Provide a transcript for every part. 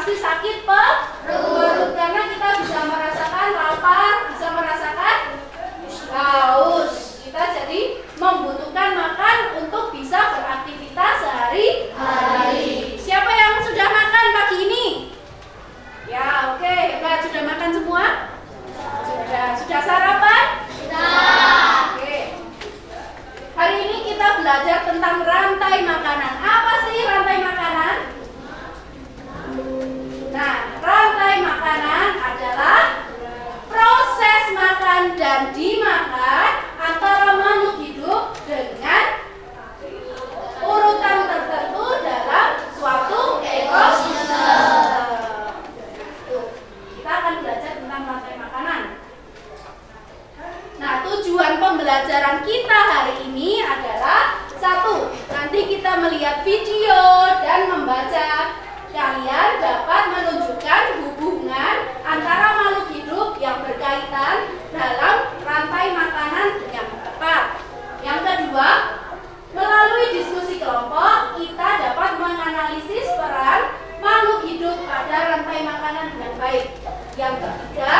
pasti sakit perut karena kita bisa merasakan lapar, bisa merasakan haus. Kita jadi membutuhkan makan untuk bisa beraktivitas sehari-hari. Siapa yang sudah makan pagi ini? Ya, oke, hebat. Sudah makan semua? Sudah sarapan? Sudah. Oke. Hari ini kita belajar tentang rantai makanan. Apa sih rantai makanan? Nah, rantai makanan adalah proses makan dan dimakan antara makhluk hidup dengan urutan tertentu dalam suatu ekosistem. Kita akan belajar tentang rantai makanan. Nah, tujuan pembelajaran kita hari ini adalah satu, nanti kita melihat video dan membaca. Kalian dapat menunjukkan hubungan antara makhluk hidup yang berkaitan dalam rantai makanan dengan tepat. Yang kedua, melalui diskusi kelompok, kita dapat menganalisis peran makhluk hidup pada rantai makanan dengan baik. Yang ketiga,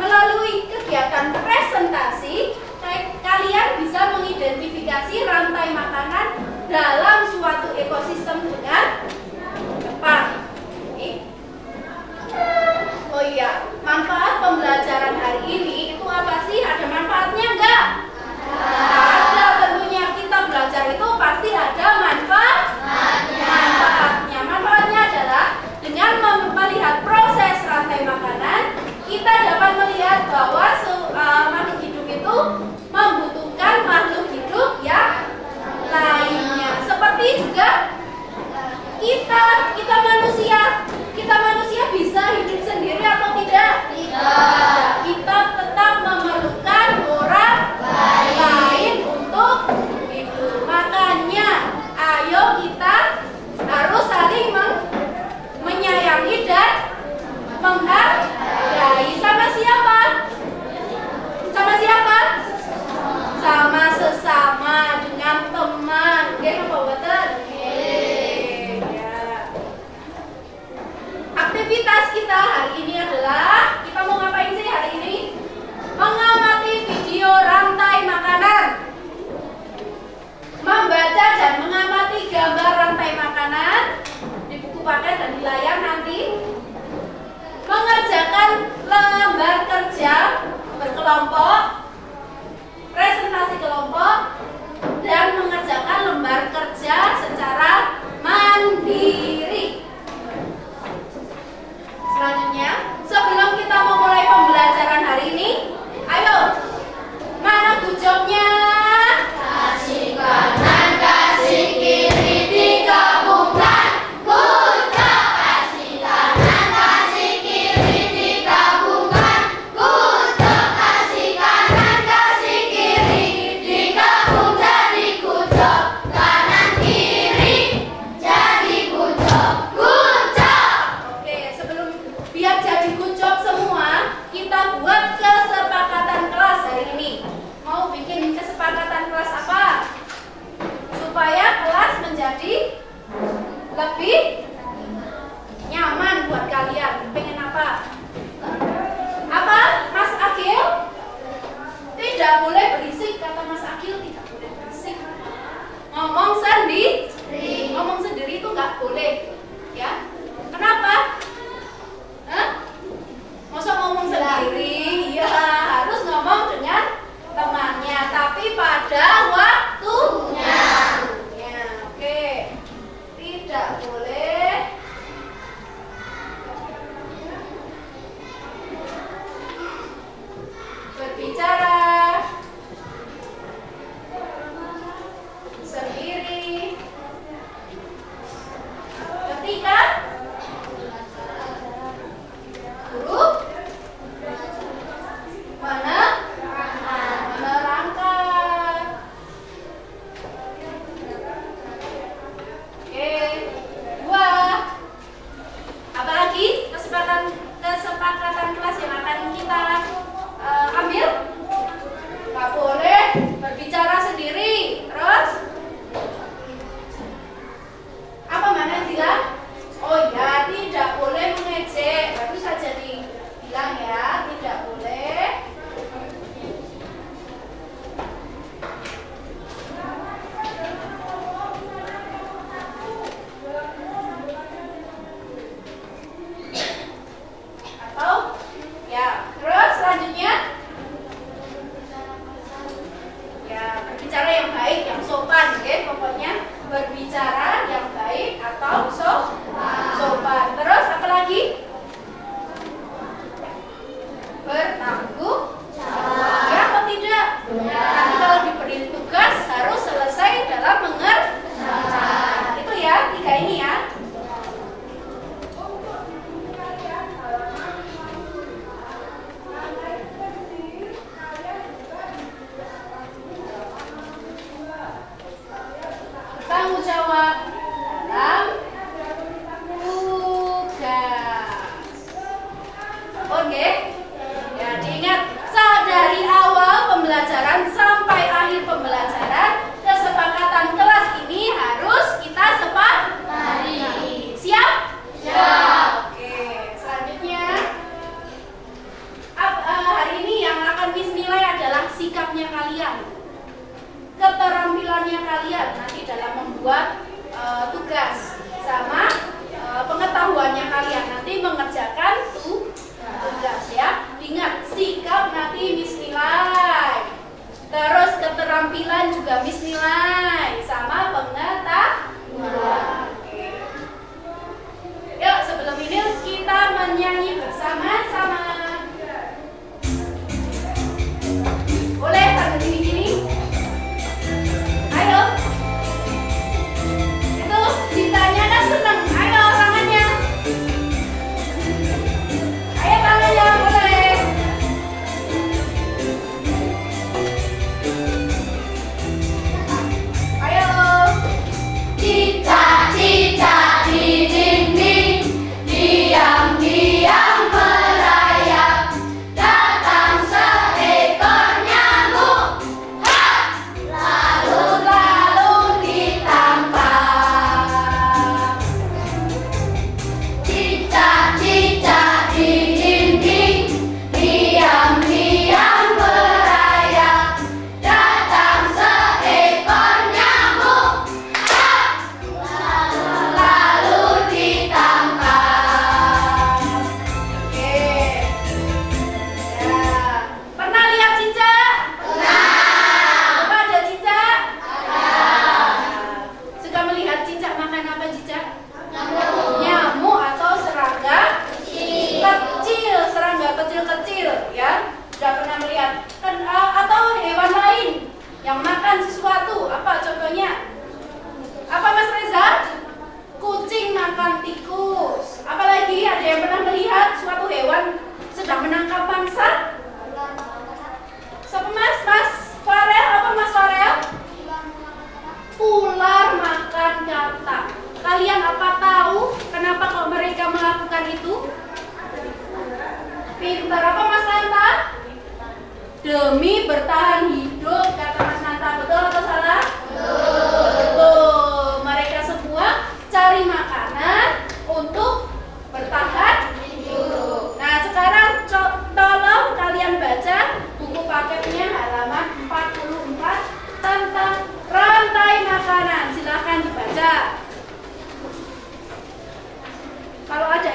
melalui kegiatan presentasi, kalian bisa mengidentifikasi rantai makanan dalam suatu ekosistem dengan tepat. Oh iya, manfaat pembelajaran hari ini itu apa sih? Ada manfaatnya enggak? Ada, tentunya. Kita belajar itu pasti ada manfaatnya. Manfaatnya adalah dengan melihat proses rantai makanan, kita dapat melihat bahwa makhluk hidup itu membutuhkan makhluk hidup yang lainnya. Seperti juga kita manusia bisa hidup sendiri atau tidak? Tidak. Kita tetap memerlukan orang lain untuk hidup. Makanya, ayo kita harus saling menyayangi dan menghargai. Sama siapa? Sama siapa? Sama sesama, dengan teman. Oke, Bapak Bapak? Aktivitas kita hari ini adalah, kita mau ngapain sih hari ini? Mengamati video rantai makanan, membaca dan mengamati gambar rantai makanan di buku paket dan di layar nanti, mengerjakan lembar kerja berkelompok, presentasi kelompok, dan mengerjakan lembar kerja secara mandiri. Selanjutnya, sebelum kita memulai pembelajaran hari ini, ayo, mana good job-nya? Kasih kanan, kasih kiri, digabungkan. Good job. Kasih kanan, kasih kiri, digabungkan. Good job. Kasih kanan, kasih kiri, digabung jadi good job. Kanan kiri jadi good job. Good job. Oke, sebelum biar jadi good job semua, kita buat kesepakatan kelas hari ini. Mau bikin kesepakatan kelas apa? Supaya kelas menjadi lebih nyaman buat kalian. Pengen apa? Apa? Mas Akil? Tidak boleh berisik, kata Mas Akil, tidak boleh berisik. Ngomong sendiri. Ngomong sendiri itu nggak boleh. Ya. Kenapa? Masa ngomong sendiri? Ya, harus ngomong dengan temannya, tapi pada waktunya. Oke. Tidak boleh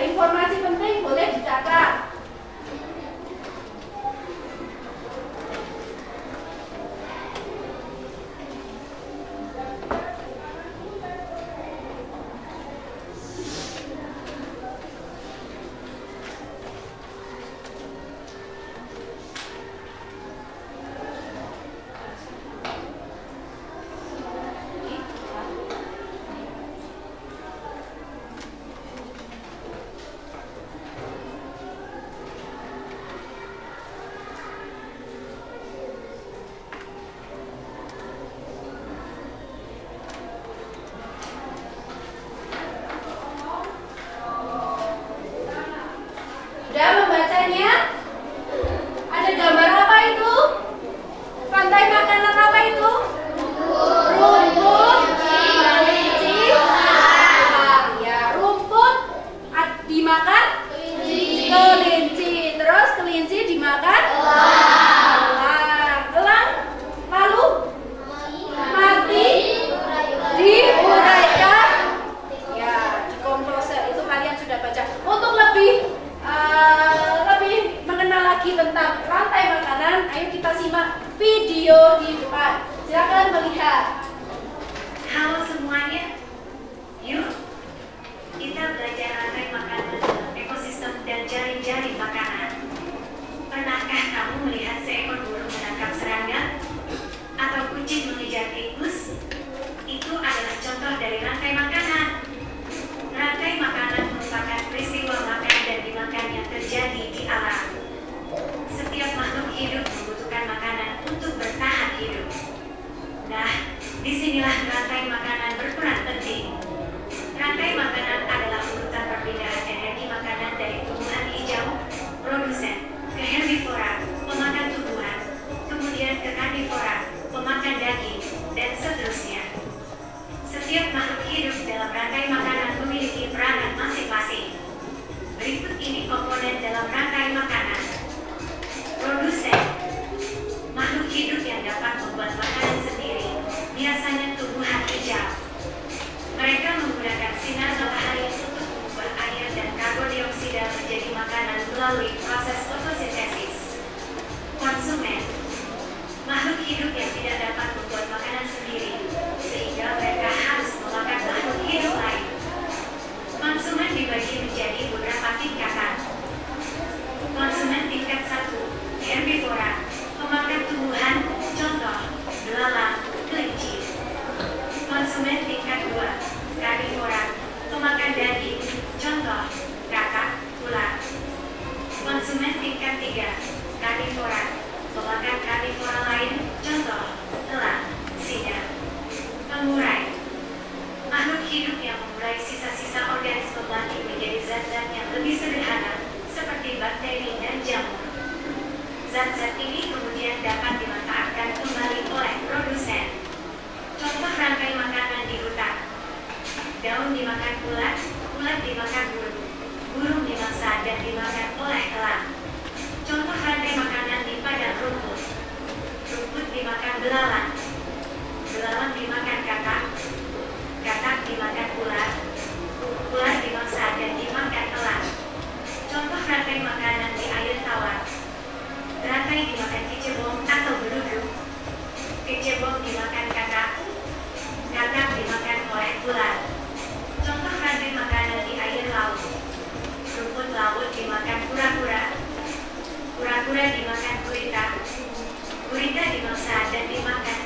informasi penting boleh dicatat. Sudah membacanya? Ada gambar apa itu? Rantai makanan apa itu? Rumput, kelinci, ya, rumput dimakan kelinci, terus kelinci dimakan elang, lalu mati diuraikan, ya, dikomposer. Itu kalian sudah baca. Untuk lebih mengenal lagi tentang rantai makanan, ayo kita simak video di depan. Silakan melihat. Halo semuanya, yuk kita belajar rantai makanan, ekosistem dan jaring-jaring makanan. Pernahkah kamu melihat seekor burung menangkap serangga? Atau kucing mengejar tikus? Itu adalah contoh dari rantai makanan. Rantai makanan merupakan peristiwa makan dan dimakan yang terjadi di alam. Setiap makhluk hidup membutuhkan makanan untuk bertahan hidup. Nah, disinilah rantai makanan berperan penting. Rantai makanan adalah urutan perpindahan energi makanan dari tumbuhan hijau, produsen, ke herbivora, pemakan tumbuhan, kemudian ke karnivora, pemakan daging, dan seterusnya. Setiap makhluk hidup dalam rantai makanan memiliki peranan masing-masing. Berikut ini komponen dalam rantai makanan. Produsen, makhluk hidup yang dapat membuat makanan sendiri, biasanya tumbuhan hijau. Mereka menggunakan sinar matahari untuk mengubah air dan karbon dioksida menjadi makanan melalui proses fotosintesis. Konsumen, makhluk hidup yang tidak dapat membuat makanan sendiri, sehingga mereka harus memakan makhluk hidup lain. Konsumen dibagi menjadi beberapa tingkatan. Konsumen tingkat 1, herbivora, pemakan tumbuhan, contoh, belalang, kelinci. Konsumen tingkat 2, karnivora, pemakan daging, contoh, katak, ular. Konsumen tingkat 3, karnivora, pemakan karnivora lain, contoh, elang, singa. Pengurai, makhluk hidup yang mengurai sisa-sisa organisme mati menjadi zat-zat yang lebih sederhana, seperti bakteri dan jamur. Zat-zat ini kemudian dapat dimanfaatkan kembali oleh produsen. Contoh rantai makanan di hutan. Daun dimakan ulat, ulat dimakan burung, burung dimangsa dan dimakan oleh elang. Contoh rantai makanan di padang rumput. Rumput dimakan belalang, belalang dimakan katak, katak dimakan ular, ular dimangsa dan dimakan elang. Contoh rantai makanan di air tawar. Rantai dimakan kecebong atau berudu, kecebong dimakan katak, katak dimakan oleh ular. Contoh rantai makanan di air laut. Rumput laut dimakan kura-kura, kura-kura dimakan gurita, gurita dimangsa dan dimakan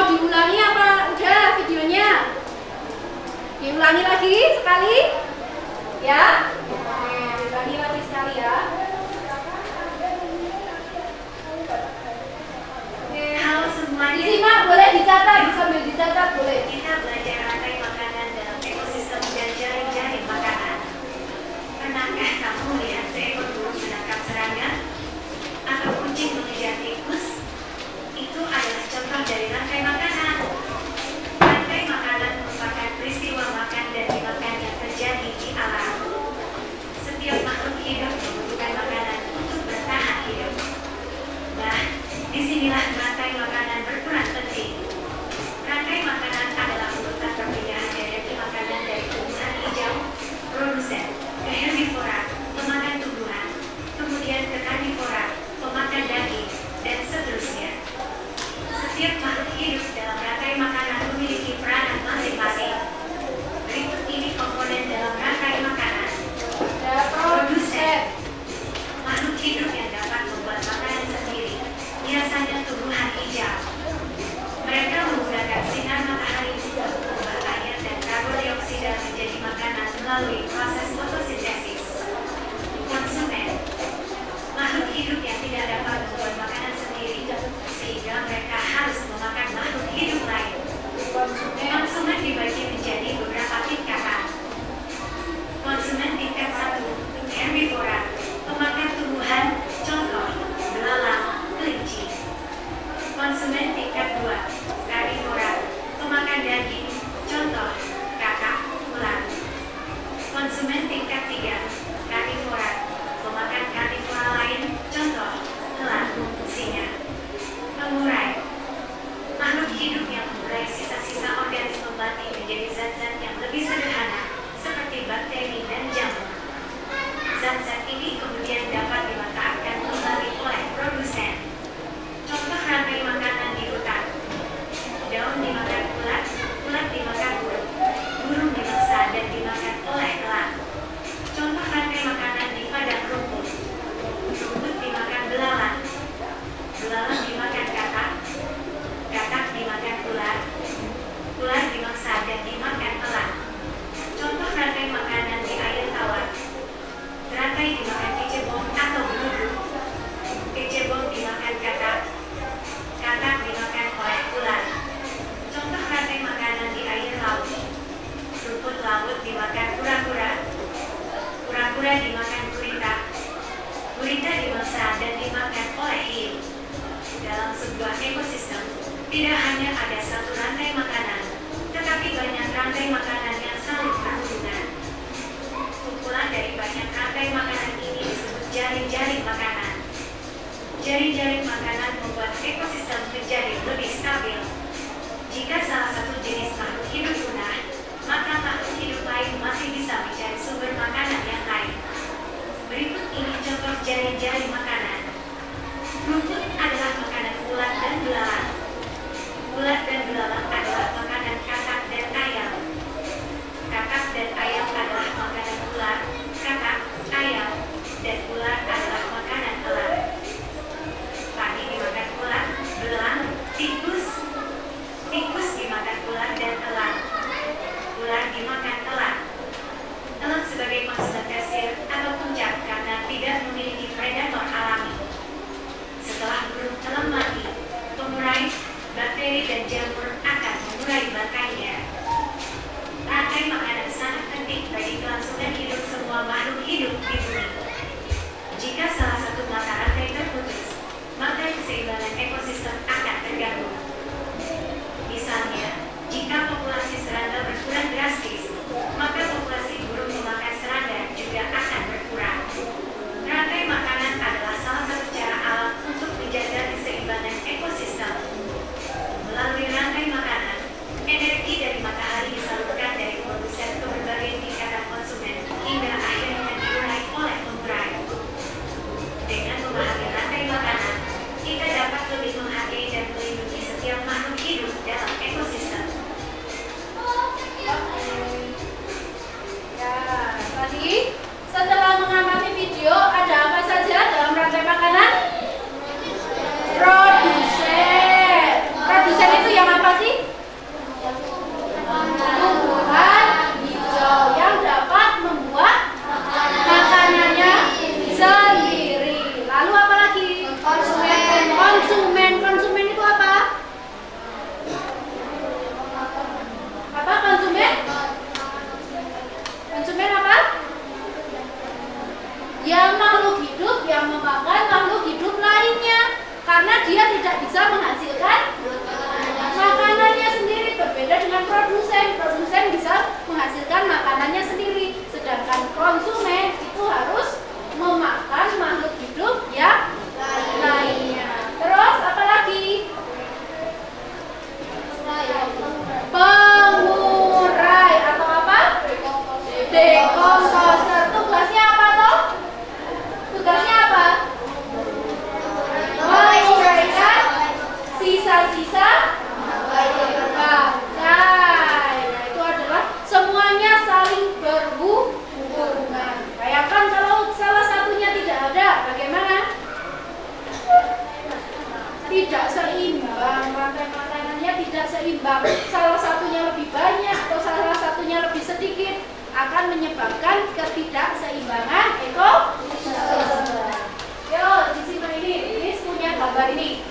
diulangi apa udah videonya? Diulangi lagi sekali? Ya? Oke, diulangi lagi sekali ya. Oke. Halo semuanya. Disimak, boleh dicatat, sambil dicatat boleh. Kita belajar rantai makanan dalam ekosistem dan jaring-jaring makanan. Pernahkah kamu melihat seekor burung menangkap serangga? Atau kucing mengejar tikus? Itu adalah contoh dari rantai makanan. Rantai makanan merupakan peristiwa makan dan dimakan yang terjadi di alam. Setiap makhluk hidup membutuhkan makanan untuk bertahan hidup. Nah, disinilah rantai makanan berperan penting. Rantai makanan adalah urutan perpindahan hierarki makanan dari tumbuhan hijau, produsen, ke herbivora, pemakan tumbuhan, kemudian ke karnivora, pemakan daging, dan seterusnya. Setiap makhluk hidup dalam rantai makanan memiliki peranan masing-masing. Berikut ini komponen dalam rantai makanan. Produsen. Makhluk hidup yang dapat membuat makanan sendiri, biasanya tumbuhan hijau. Mereka menggunakan sinar matahari untuk mengubah air dan karbon dioksida menjadi makanan melalui proses fotosintesis. Konsumen. Makhluk hidup yang tidak dapat membuat makanan sendiri, sehingga mereka harus memakan makhluk hidup lain. Konsumen dibagi menjadi beberapa tingkatan. Konsumen tingkat 1, herbivora, pemakan tumbuhan, contoh, belalang, kelinci. Konsumen tingkat 2, karnivora, pemakan daging, contoh, kakak, ular. Konsumen tingkat 3, karnivora, pemakan karnivora lain, contoh, elang, singa. Pengurai. Makhluk hidup yang mengurai sisa-sisa organisme mati menjadi zat-zat yang lebih sederhana, seperti bakteri dan jamur. Zat-zat ini kemudian dapat dimanfaatkan kembali oleh produsen. Contoh rantai makanan di hutan. Daun dimakan ulat, ulat dimakan burung, burung dimangsa dan dimakan oleh elang. Contoh rantai makanan di padang rumput. Rumput dimakan belalang, belalang dimakan katak, katak dimakan ular, ular dimangsa dan dimakan elang. Contoh rantai makanan di air tawar. Rantai dimakan kecebong atau beludu, kecebong dimakan katak, katak dimakan oleh ular. Contoh rantai makanan di air laut. Rumput laut dimakan kura-kura, kura-kura dimakan gurita, gurita dimangsa dan dimakan oleh hiu. Dalam sebuah ekosistem, tidak hanya ada satu rantai makanan, tetapi banyak rantai makanan yang saling berhubungan. Kumpulan dari banyak rantai makanan ini disebut jaring-jaring makanan. Jaring-jaring makanan membuat ekosistem menjadi lebih stabil. Jika salah satu jenis makhluk hidup punah, maka makhluk hidup lain masih bisa mencari sumber makanan yang lain. Berikut ini contoh jaring-jaring makanan. Rumput adalah makanan ulat dan belalang. Ulat dan belalang adalah makanan katak dan ayam. Katak dan ayam adalah makanan ular, katak, ayam, dan ular adalah makanan elang. Padi dimakan ulat, belang, tikus. Tikus dimakan ular dan elang. Ular dimakan elang. Elang sebagai konsumen tersir atau puncak karena tidak memiliki predator alami. Setelah burung elang mati, pengurai, bakteri dan jamur akan mengurai bangkainya. Rantai makanan sangat penting bagi kelangsungan hidup semua makhluk hidup di bumi. Jika salah satu mata rantai terputus, maka keseimbangan ekosistem akan terganggu. Misalnya, jika populasi serangga berkurang drastis, maka populasi burung pemakan serangga juga akan berkurang. Rantai makanan adalah salah satu cara alam untuk menjaga keseimbangan ekosistem. Melalui rantai makanan, energi Pengurai atau apa? Dekomposer. Tugasnya apa toh? Tugasnya apa? Menguraikan sisa-sisa bangkai. Nah, itu adalah semuanya saling berhubungan. Bayangkan kalau salah satunya tidak ada, bagaimana? Tidak seimbang, rantai makanannya tidak seimbang. Salah satunya lebih banyak atau salah satunya lebih sedikit akan menyebabkan ketidakseimbangan ekosistem. Yo, di sini ini punya gambar ini.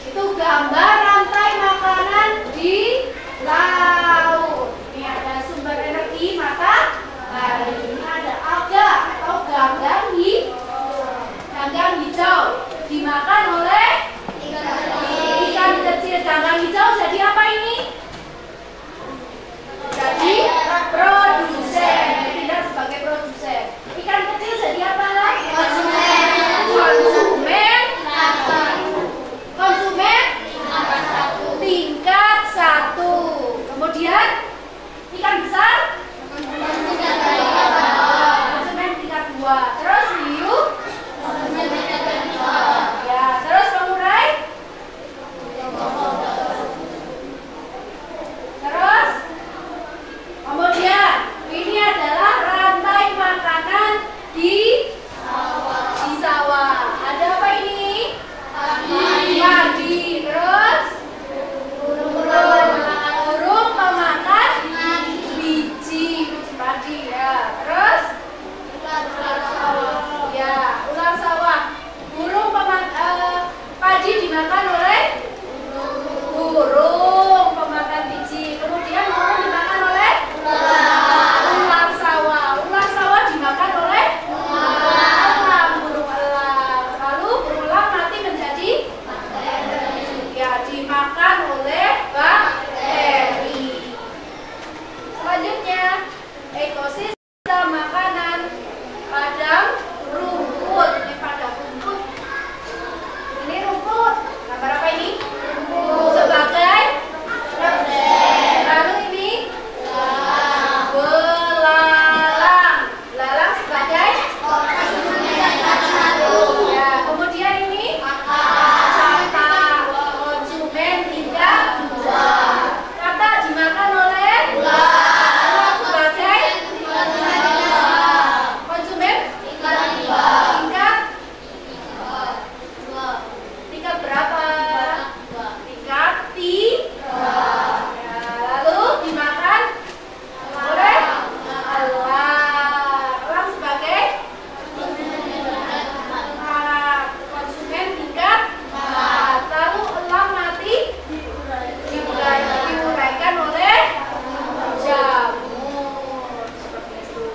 Itu gambar rantai makanan di laut. Ini ada sumber energi matahari. Ini ada alga atau ganggang hijau dimakan oleh ikan kecil. Ganggang hijau jadi apa ini? Jadi produsen. Tidak sebagai produsen. Ikan kecil jadi apa? Konsumen tingkat 1. Kemudian ikan besar konsumen tingkat 2. Terus hiu ya, terus pengurai terus kemudian ini adalah rantai makanan di sawah. Ada apa ini? Padi. Terus burung pemakan biji padi ya. Terus ya, ular sawah. Burung padi dimakan oleh burung pemakan biji. Kemudian burung dimakan oleh ular sawah. Ular sawah dimakan oleh elang, burung elang. Lalu burung elang mati menjadi ya, dimakan oleh bakteri. Selanjutnya ekosistem makanan padang rumput. Ini padang rumput. Ini rumput. Gambar apa ini? Sebagai lalu ini belalang. Belalang sebagai ya. Kemudian ini kata konsumen tingkat 2. Kata dimakan oleh ular sebagai konsumen tingkat berapa? Tingkat 3. Ya, lalu dimakan oleh elang. Elang sebagai konsumen tingkat 4. Lalu elang mati diuraikan oleh jamur. Seperti itu.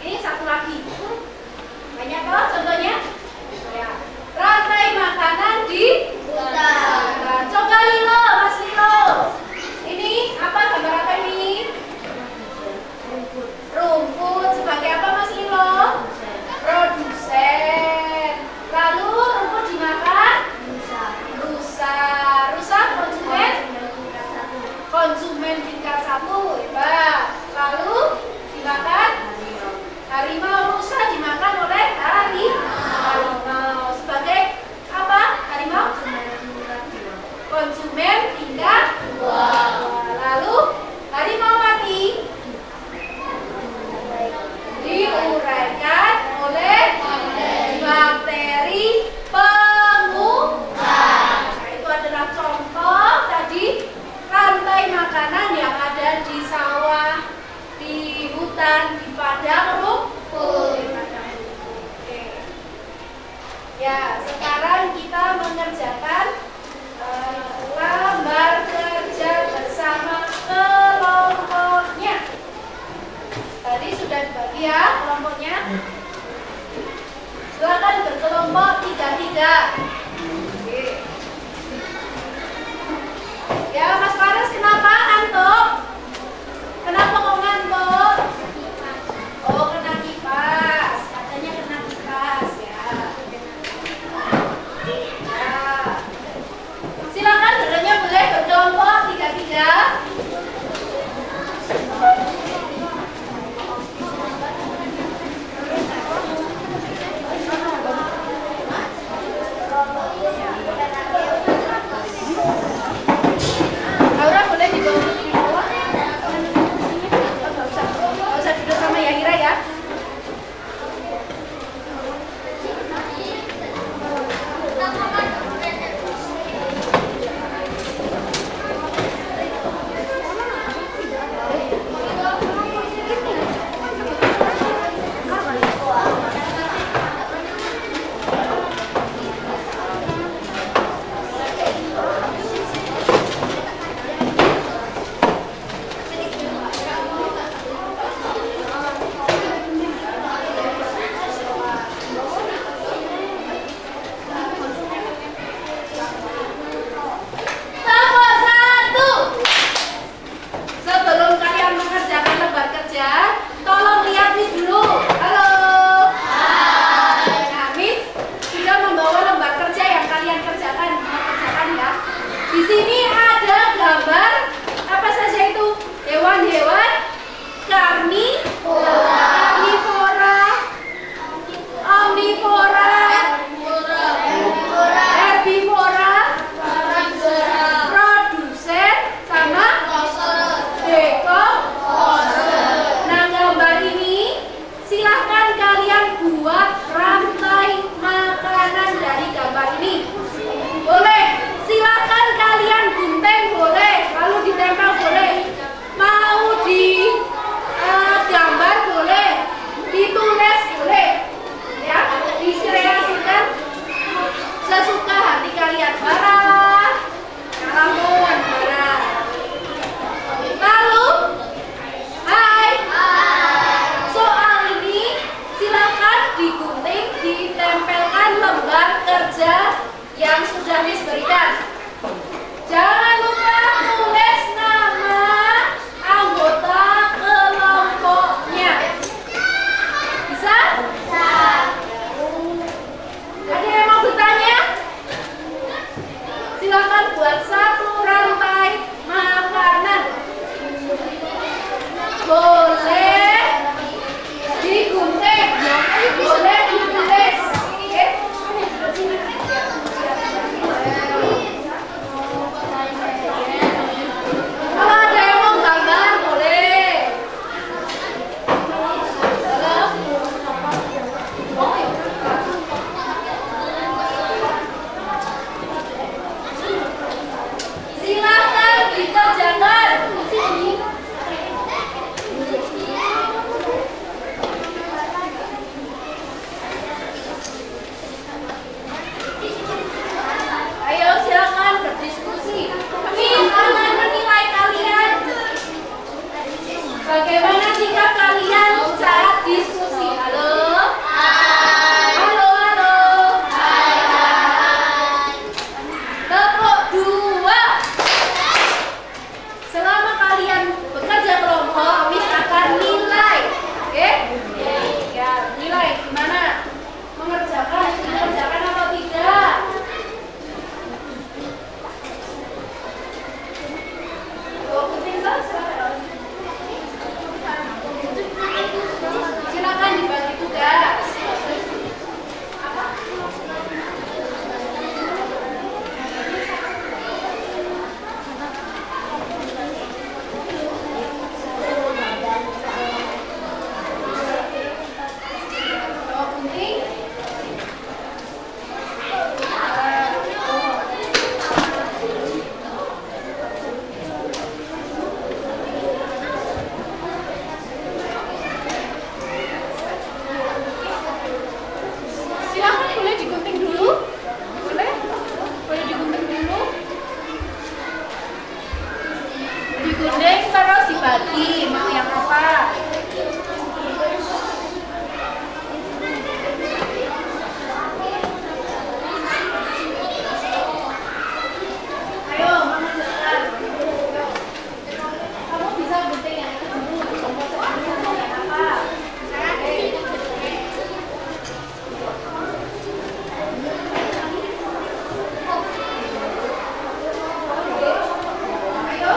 Ini satu lagi. Banyak loh contohnya. Ya. Rantai makanan di hutan. Coba Lilo, Mas Lilo. Ini apa, gambar apa ini? Rumput. Sebagai apa Mas Lilo? Produsen. Lalu rumput dimakan? Rusa. Rusa konsumen tingkat 1. Hebat. Lalu dimakan? Harimau. Rusa dimakan oleh harimau. Sebagai apa harimau? Konsumen tingkat 2. Lalu harimau mati diuraikan oleh bakteri pengurai. Nah, itu adalah contoh tadi rantai makanan yang ada di sawah, di hutan, di padang rumput. Oke. Ya, sekarang kita mengerjakan lambar kerja bersama kelompoknya. Tadi sudah dibagi ya kelompoknya. Silakan berkelompok 3-3. Oke. Ya, Mas Faris, kenapa ngantuk? Kenapa kok ngantuk? Oh, kena kipas. Katanya kena kipas ya. Ya. Silakan, bertanya boleh. ada gambar apa saja itu? Hewan-hewan karnivora, omnivora, herbivora, produsen, sama dekorator. Nah, gambar ini silahkan kalian buat rantai makanan dari gambar ini. Boleh, silahkan kalian gunting, boleh, lalu ditempel, boleh. Mau di gambar boleh, ditulis boleh, ya, dikreasikan sesuka hati kalian. Barang, kalamun, barang. Lalu, hai, soal ini silakan digunting, ditempelkan lembar kerja yang sudah Miss berikan. Jangan lupa tulis nama anggota kelompoknya. Bisa? Ada yang mau bertanya? Silakan buat satu rantai makanan. Boleh digunting, boleh ditulis. Oke? Kalau ada yang mau gambar, boleh. Silakan dikerjakan. Ayo silakan berdiskusi. Miss akan menilai kalian. Bagaimana sikap kalian saat diskusi? Halo? Halo, halo. Tepuk 2. Selama kalian bekerja kelompok, Miss akan nilai. Oke? Ya, nilai gimana? Mengerjakan atau tidak? Silakan dibagi tugas. Silakan, boleh digunting dulu. Boleh? Boleh digunting dulu. Digunting terus dibagi. Mau yang apa? Ayo, Mama jalan. Kamu bisa gunting yang itu dulu. Komposisi yang apa? Ayo.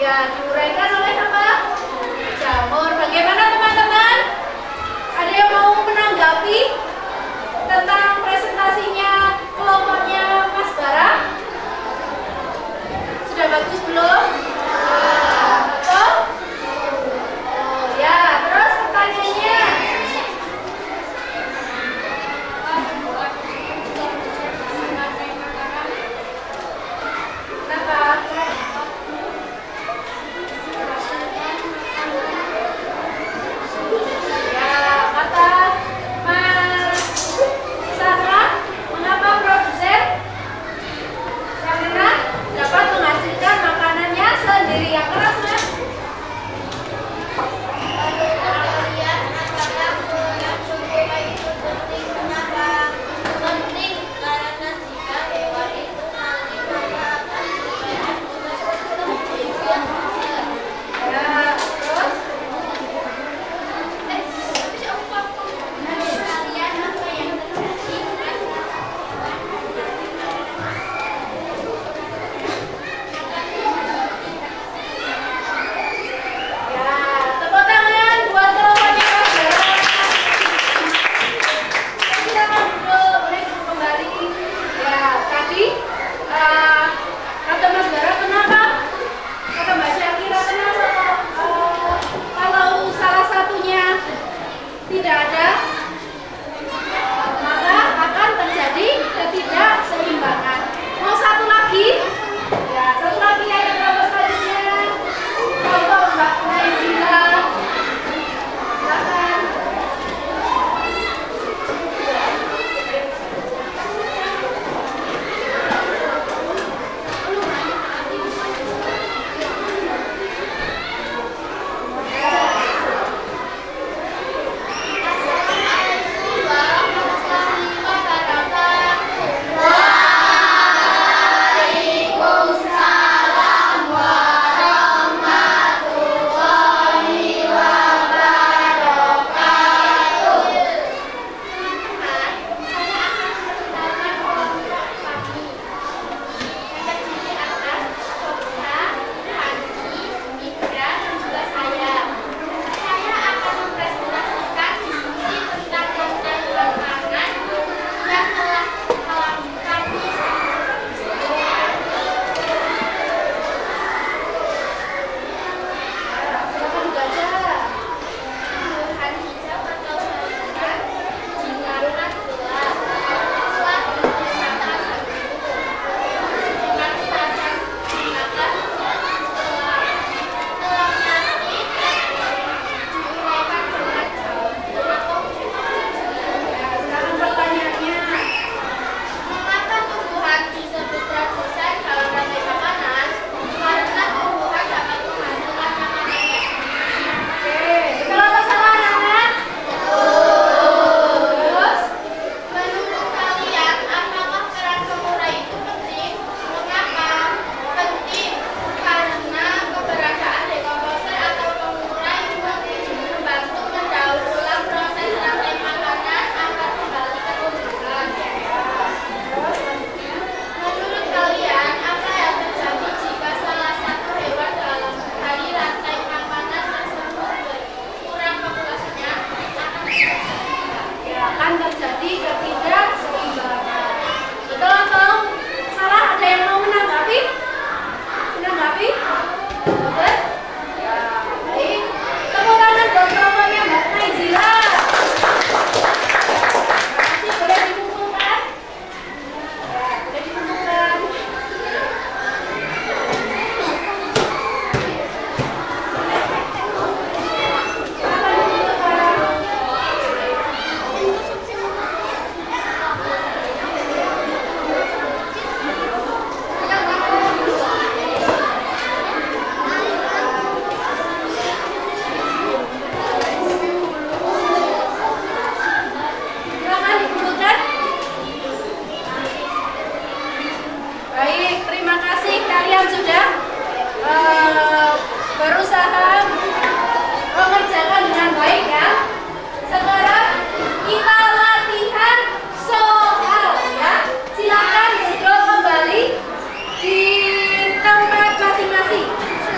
Ya, diuraikan oleh apa? Jamur. Bagaimana teman-teman? Ada yang mau menanggapi tentang presentasinya kelompoknya Mas Bara? Sudah bagus belum? Betul? Oh ya, terus pertanyaannya? Kenapa? Dapat menghasilkan makanannya sendiri. Yang keras, Mas. Penting karena jika hewan itu nanti maka akan Ya, terus? kalian apa yang terjadi? Ya, tepuk tangan buat kelompoknya Mas Bara. Silakan duduk, boleh duduk kembali. Ya, tadi kata Mas Bara kenapa? Kata Mbak Syakira kenapa kok kalau salah satunya tidak ada, maka akan terjadi ketidakseimbangan. Mau satu lagi? Ya, satu lagi yang berapa selanjutnya? Contoh Mbak Naizila.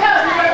Silakan.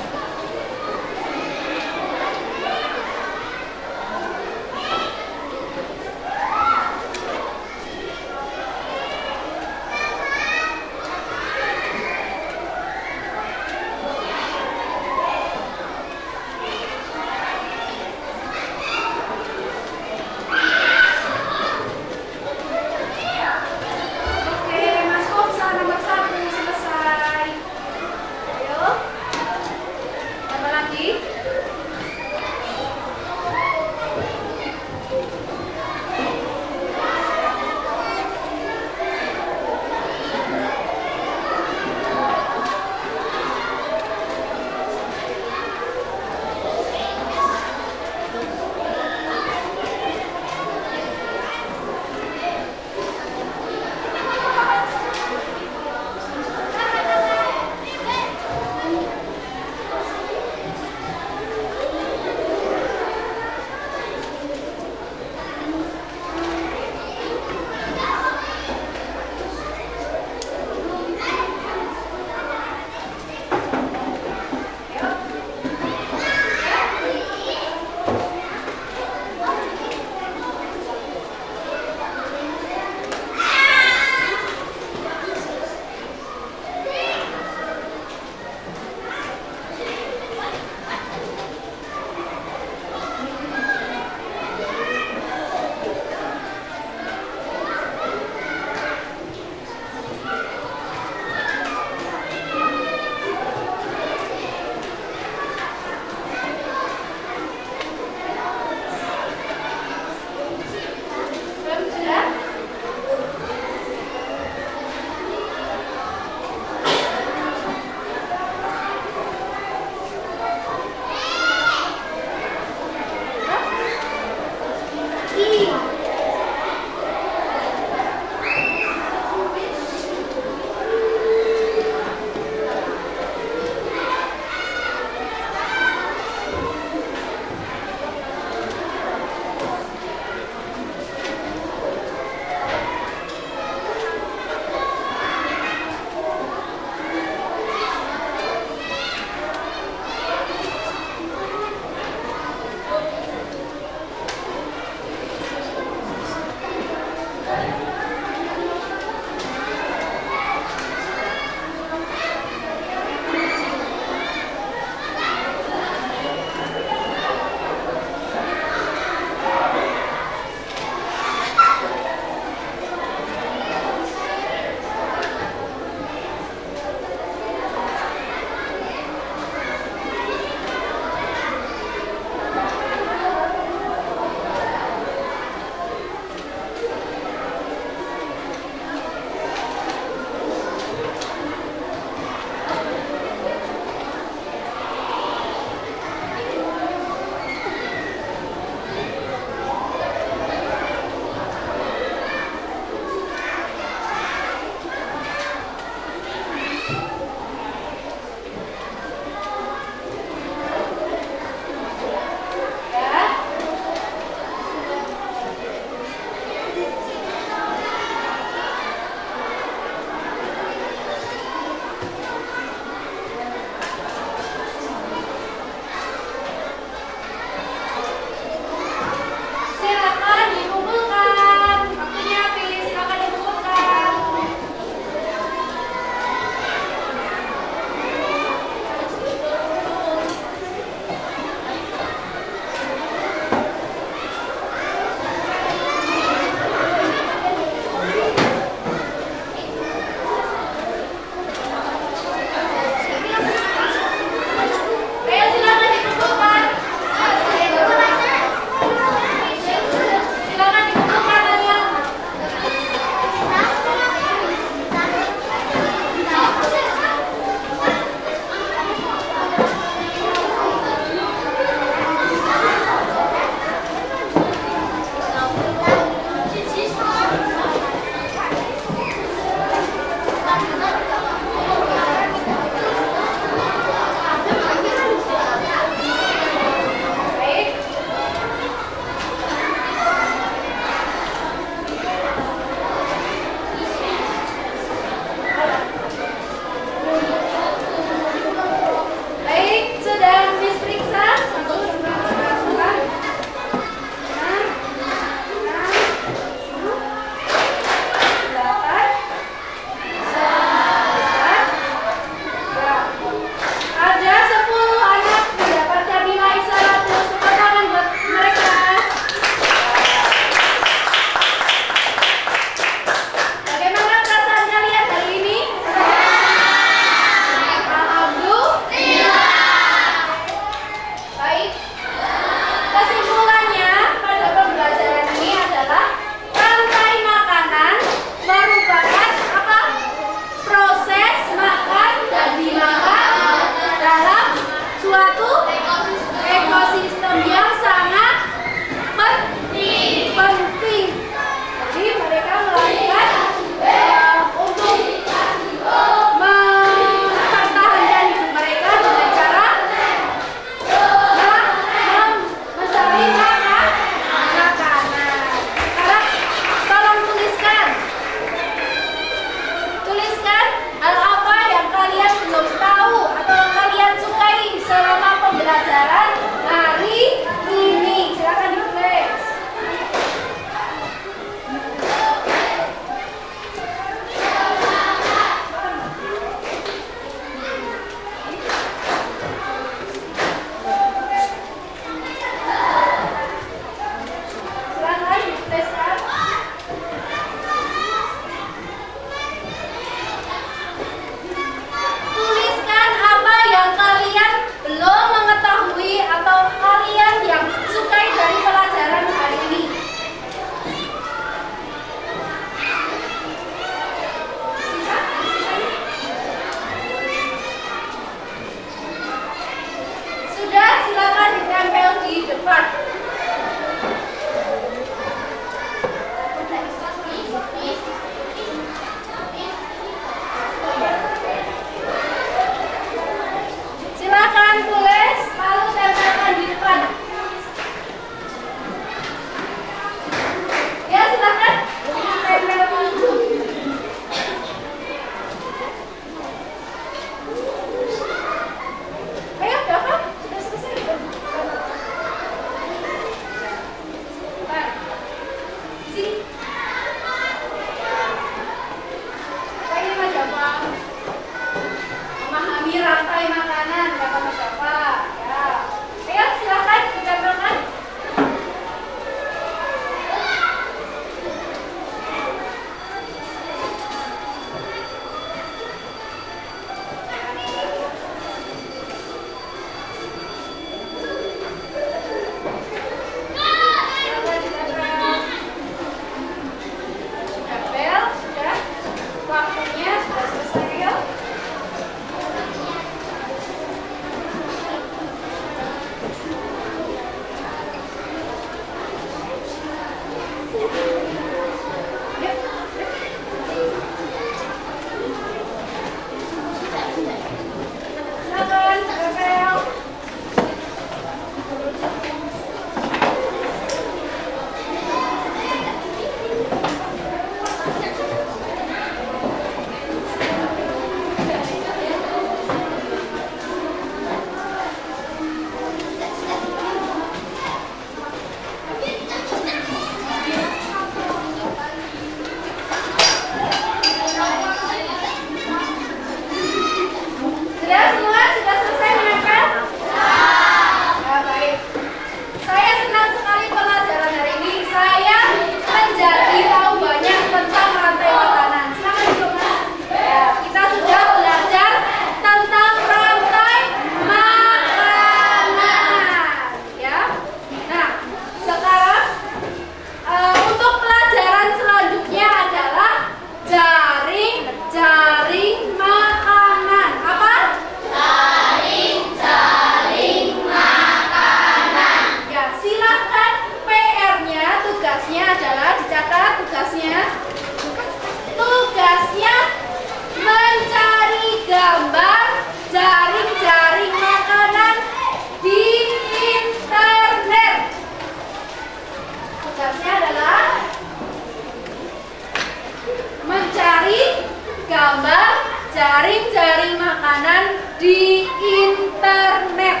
gambar jaring-jaring makanan di internet.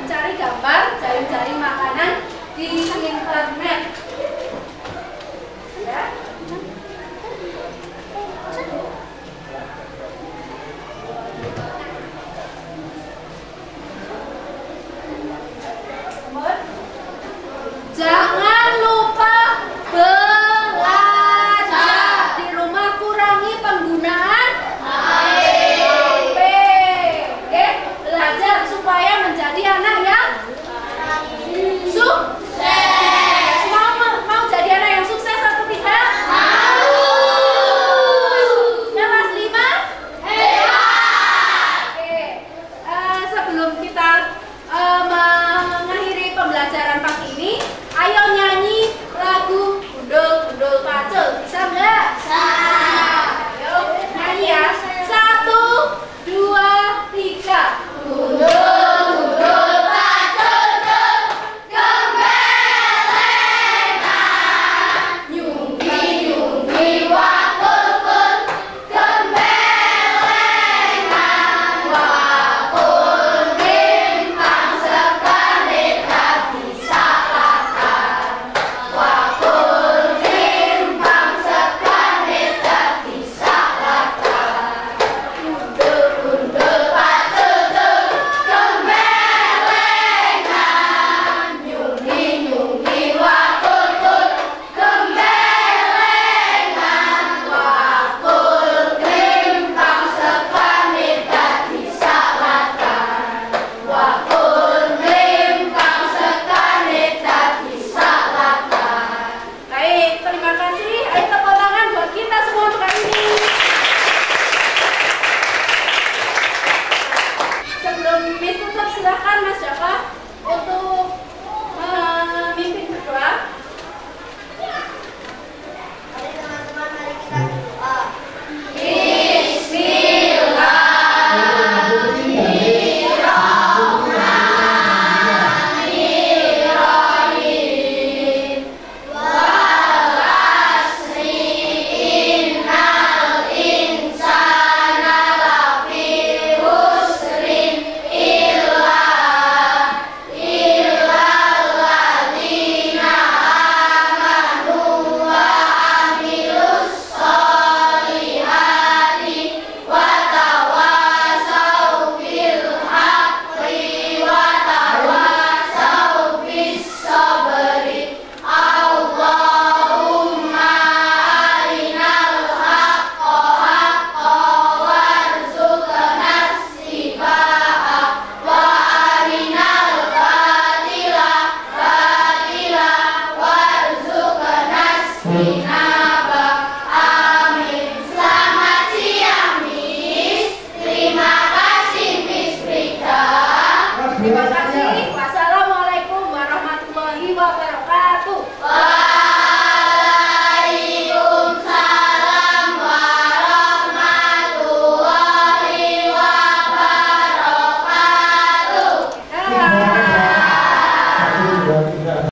Mencari gambar jaring-jaring makanan di internet. Ya. Jangan lupa belajar. Di rumah kurangi penggunaan HP. Oke, belajar supaya menjadi anak yang sukses.